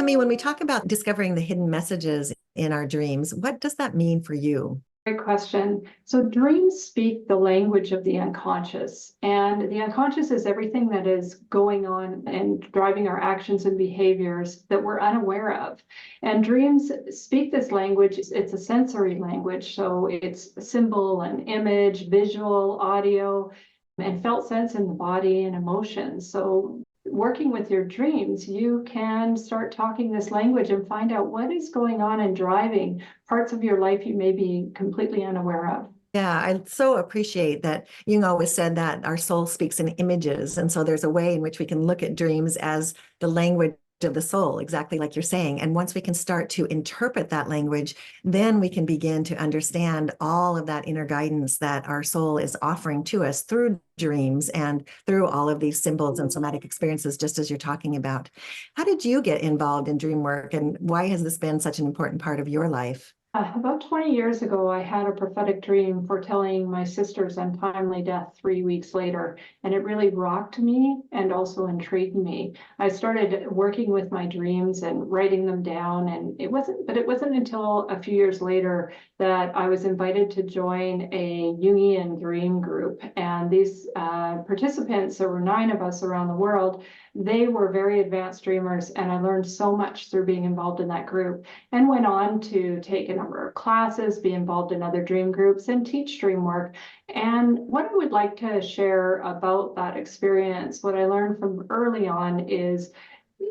Tami, when we talk about discovering the hidden messages in our dreams, what does that mean for you? Great question. So dreams speak the language of the unconscious, and the unconscious is everything that is going on and driving our actions and behaviors that we're unaware of. And dreams speak this language. It's a sensory language, so it's symbol and image, visual, audio, and felt sense in the body and emotions. So working with your dreams, you can start talking this language and find out what is going on and driving parts of your life you may be completely unaware of. Yeah, I so appreciate that Jung always said that our soul speaks in images. And so there's a way in which we can look at dreams as the language of the soul, exactly like you're saying. And once we can start to interpret that language, then we can begin to understand all of that inner guidance that our soul is offering to us through dreams and through all of these symbols and somatic experiences, just as you're talking about. How did you get involved in dream work, and why has this been such an important part of your life? About 20 years ago, I had a prophetic dream foretelling my sister's untimely death 3 weeks later, and it really rocked me and also intrigued me. I started working with my dreams and writing them down, and it wasn't until a few years later that I was invited to join a Jungian dream group. And these participants, there were 9 of us around the world, they were very advanced dreamers, and I learned so much through being involved in that group, and went on to take a number of classes, be involved in other dream groups, and teach dream work. And what I would like to share about that experience, what I learned from early on, is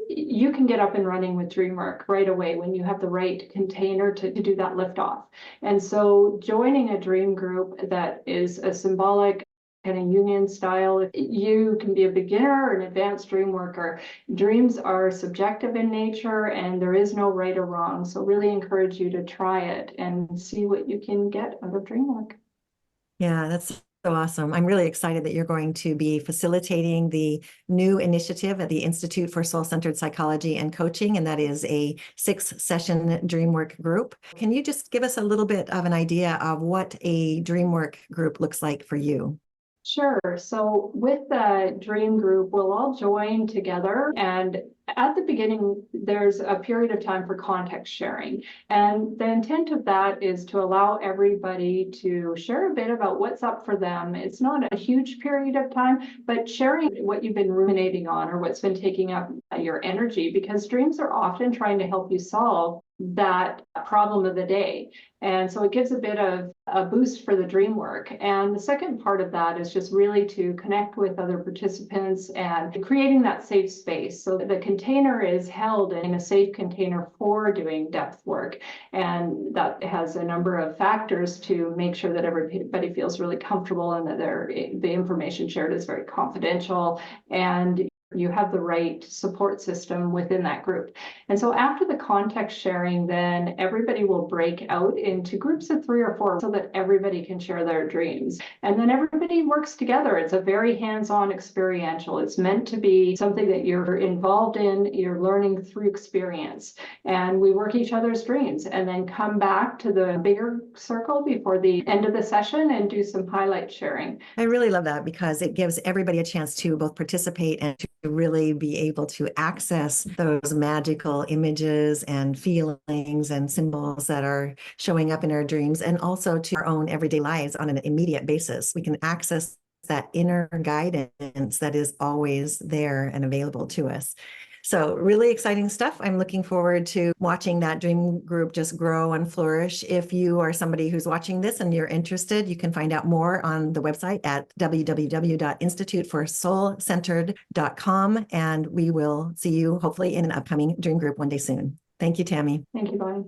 you can get up and running with dream work right away when you have the right container to do that liftoff. And so joining a dream group that is a symbolic kind of Jungian style, you can be a beginner or an advanced dream worker. Dreams are subjective in nature, and there is no right or wrong. So really encourage you to try it and see what you can get out of dream work. Yeah, that's so awesome. I'm really excited that you're going to be facilitating the new initiative at the Institute for Soul-Centered Psychology and Coaching, and that is a 6-session DreamWork group. Can you just give us a little bit of an idea of what a DreamWork group looks like for you? Sure. So with the dream group, we'll all join together, and at the beginning, there's a period of time for context sharing. And the intent of that is to allow everybody to share a bit about what's up for them. It's not a huge period of time, but sharing what you've been ruminating on or what's been taking up your energy, because dreams are often trying to help you solve that problem of the day. And so it gives a bit of a boost for the dream work. And the second part of that is just really to connect with other participants and creating that safe space. So the container is held in a safe container for doing depth work. And that has a number of factors to make sure that everybody feels really comfortable and that the information shared is very confidential, and you have the right support system within that group. And so after the context sharing, then everybody will break out into groups of 3 or 4 so that everybody can share their dreams. And then everybody works together. It's a very hands-on experiential. It's meant to be something that you're involved in, you're learning through experience. And we work each other's dreams and then come back to the bigger circle before the end of the session and do some highlight sharing. I really love that because it gives everybody a chance to both participate and to really be able to access those magical images and feelings and symbols that are showing up in our dreams, and also to our own everyday lives on an immediate basis. We can access that inner guidance that is always there and available to us. So really exciting stuff. I'm looking forward to watching that dream group just grow and flourish. If you are somebody who's watching this and you're interested, you can find out more on the website at www.instituteforsoulcentered.com. And we will see you hopefully in an upcoming dream group one day soon. Thank you, Tami. Thank you, Bonnie.